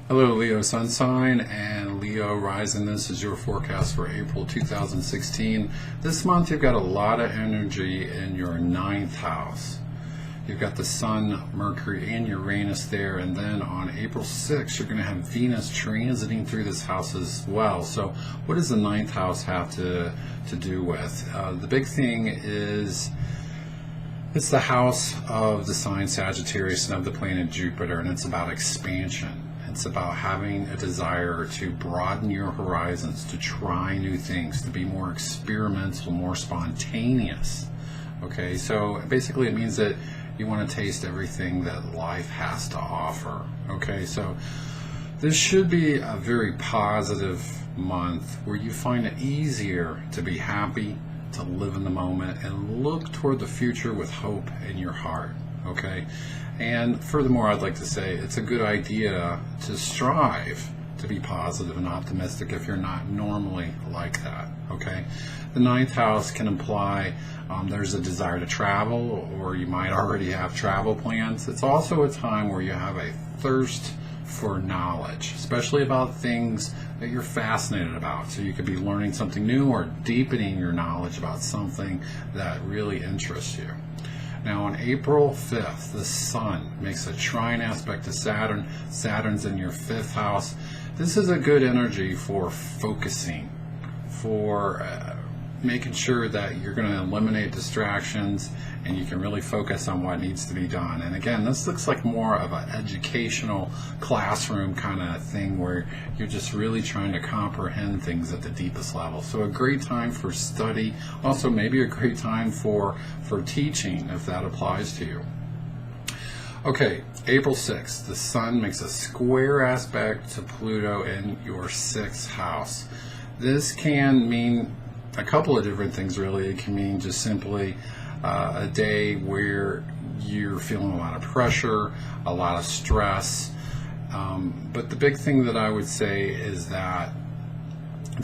Hello, Leo Sun Sign and Leo Rising. This is your forecast for April 2016. This month you've got a lot of energy in your ninth house. You've got the Sun, Mercury, and Uranus there, and then on April 6th you're going to have Venus transiting through this house as well. So what does the ninth house have to do with? The big thing is it's the house of the sign Sagittarius and of the planet Jupiter, and it's about expansion. It's about having a desire to broaden your horizons, to try new things, to be more experimental, more spontaneous. Okay, so basically it means that you want to taste everything that life has to offer. Okay, so this should be a very positive month where you find it easier to be happy, to live in the moment, and look toward the future with hope in your heart. Okay, and furthermore, I'd like to say it's a good idea to strive to be positive and optimistic if you're not normally like that. Okay, the ninth house can imply there's a desire to travel, or you might already have travel plans. It's also a time where you have a thirst for knowledge, especially about things that you're fascinated about. So you could be learning something new or deepening your knowledge about something that really interests you. Now on April 5th, the Sun makes a trine aspect to Saturn. Saturn's in your fifth house. This is a good energy for focusing, for making sure that you're going to eliminate distractions and you can really focus on what needs to be done. And again, this looks like more of an educational classroom kind of thing where you're just really trying to comprehend things at the deepest level. So a great time for study, also maybe a great time for teaching if that applies to you. Okay, April 6th, the Sun makes a square aspect to Pluto in your sixth house. This can mean a couple of different things, really. It can mean just simply a day where you're feeling a lot of pressure, a lot of stress. But the big thing that I would say is that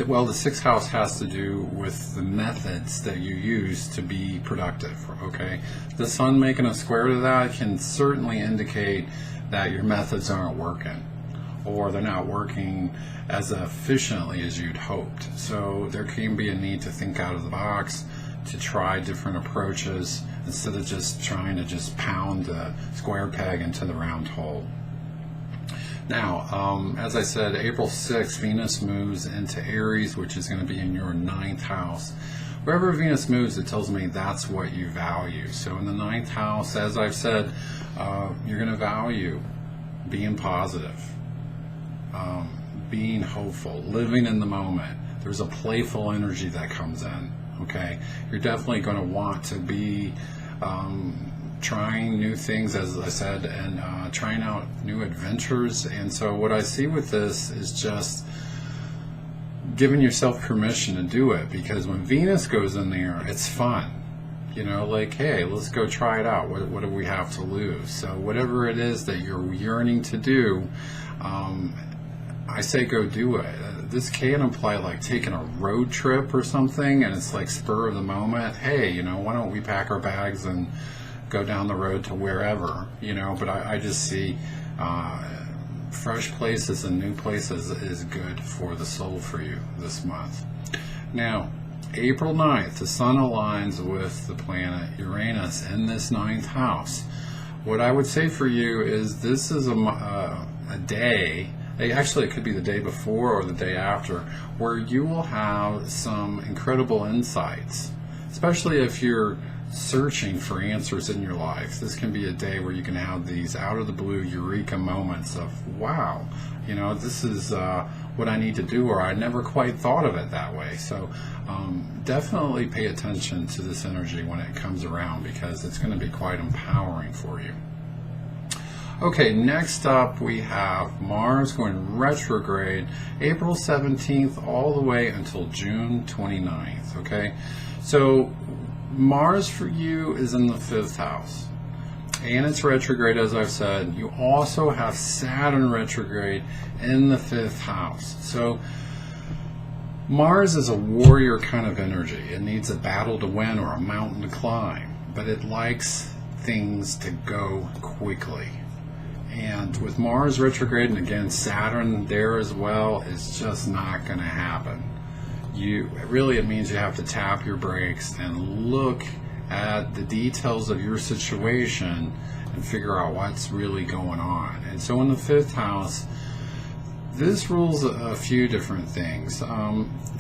well, the sixth house has to do with the methods that you use to be productive. Okay, the Sun making a square to that can certainly indicate that your methods aren't working, or they're not working as efficiently as you'd hoped. So there can be a need to think out of the box, to try different approaches instead of just trying to just pound the square peg into the round hole. Now, as I said, April 6th, Venus moves into Aries, which is going to be in your ninth house. Wherever Venus moves, it tells me that's what you value. So in the ninth house, as I've said, you're going to value being positive, being hopeful, living in the moment. There's a playful energy that comes in. Okay, you're definitely going to want to be trying new things, as I said, and trying out new adventures. And so what I see with this is just giving yourself permission to do it, because when Venus goes in there, it's fun. You know, like, hey, let's go try it out. What do we have to lose? So whatever it is that you're yearning to do, I say go do it. This can imply like taking a road trip or something, and it's like spur of the moment. Hey, you know, why don't we pack our bags and go down the road to wherever, you know? But I just see fresh places and new places is good for the soul for you this month. Now, April 9th, the Sun aligns with the planet Uranus in this ninth house. What I would say for you is this is a day, actually it could be the day before or the day after, where you will have some incredible insights, especially if you're searching for answers in your life. This can be a day where you can have these out of the blue eureka moments of, wow, you know, this is what I need to do, or I never quite thought of it that way. So definitely pay attention to this energy when it comes around, because it's going to be quite empowering for you. Okay, next up we have Mars going retrograde April 17th all the way until June 29th. Okay, so Mars for you is in the fifth house, and it's retrograde, as I've said. You also have Saturn retrograde in the fifth house. So Mars is a warrior kind of energy. It needs a battle to win or a mountain to climb, but it likes things to go quickly. And with Mars retrograde, and again Saturn there as well, it's just not going to happen. It means you have to tap your brakes and look at the details of your situation and figure out what's really going on. And so in the 5th house, this rules a few different things.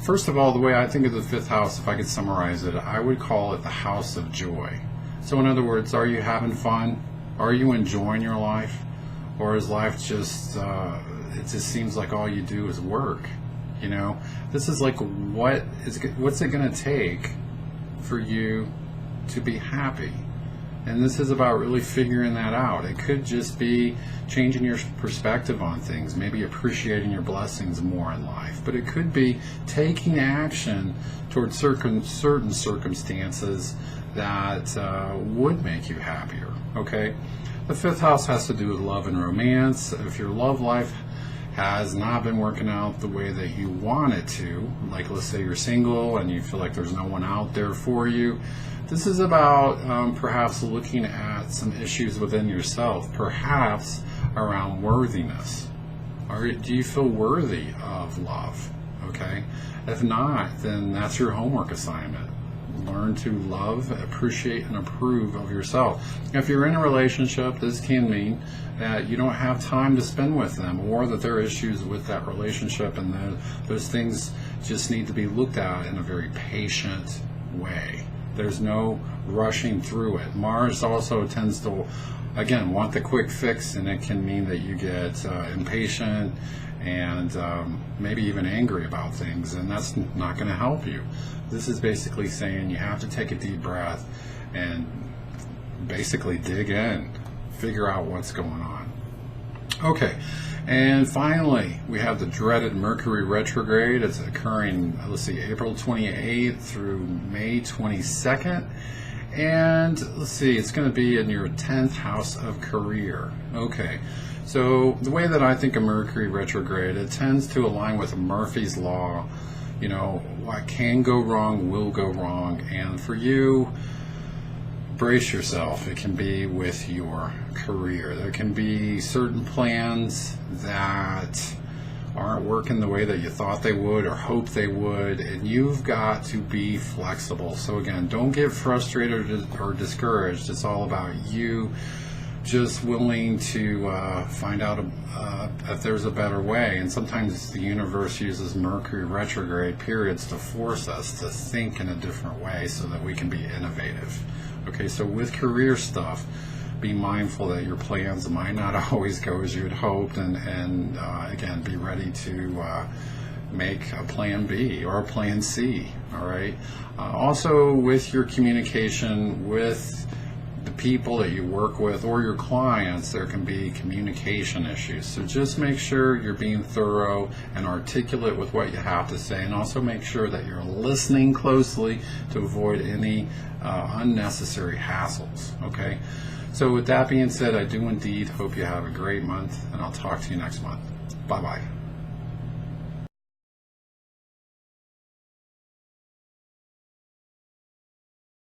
First of all, the way I think of the 5th house, if I could summarize it, I would call it the house of joy. So in other words, are you having fun? Are you enjoying your life? Or is life just, it just seems like all you do is work? You know, this is like, what's it going to take for you to be happy? And this is about really figuring that out. It could just be changing your perspective on things, maybe appreciating your blessings more in life. But it could be taking action towards certain circumstances that would make you happier, okay? The 5th house has to do with love and romance. If your love life has not been working out the way that you want it to, like let's say you're single and you feel like there's no one out there for you, this is about perhaps looking at some issues within yourself, perhaps around worthiness. Do you feel worthy of love? Okay. If not, then that's your homework assignment. Learn to love, appreciate, and approve of yourself. If you're in a relationship, this can mean that you don't have time to spend with them, or that there are issues with that relationship, and those things just need to be looked at in a very patient way. There's no rushing through it. Mars also tends to, again, want the quick fix, and it can mean that you get impatient and maybe even angry about things, and that's not going to help you. This is basically saying you have to take a deep breath and basically dig in, figure out what's going on. Okay, and finally, we have the dreaded Mercury retrograde. It's occurring, let's see, April 28th through May 22nd. And let's see, it's going to be in your 10th house of career. Okay, so the way that I think of Mercury retrograde, it tends to align with Murphy's Law. You know, what can go wrong will go wrong. And for you, brace yourself. It can be with your career. There can be certain plans that aren't working the way that you thought they would or hoped they would, and you've got to be flexible. So again, don't get frustrated or discouraged. It's all about you just willing to find out if there's a better way. And sometimes the universe uses Mercury retrograde periods to force us to think in a different way so that we can be innovative. Okay, so with career stuff, be mindful that your plans might not always go as you had hoped, and again, be ready to make a plan B or a plan C. All right. Also, with your communication with the people that you work with or your clients, there can be communication issues. So just make sure you're being thorough and articulate with what you have to say, and also make sure that you're listening closely to avoid any unnecessary hassles. Okay. So with that being said, I do indeed hope you have a great month, and I'll talk to you next month. Bye-bye.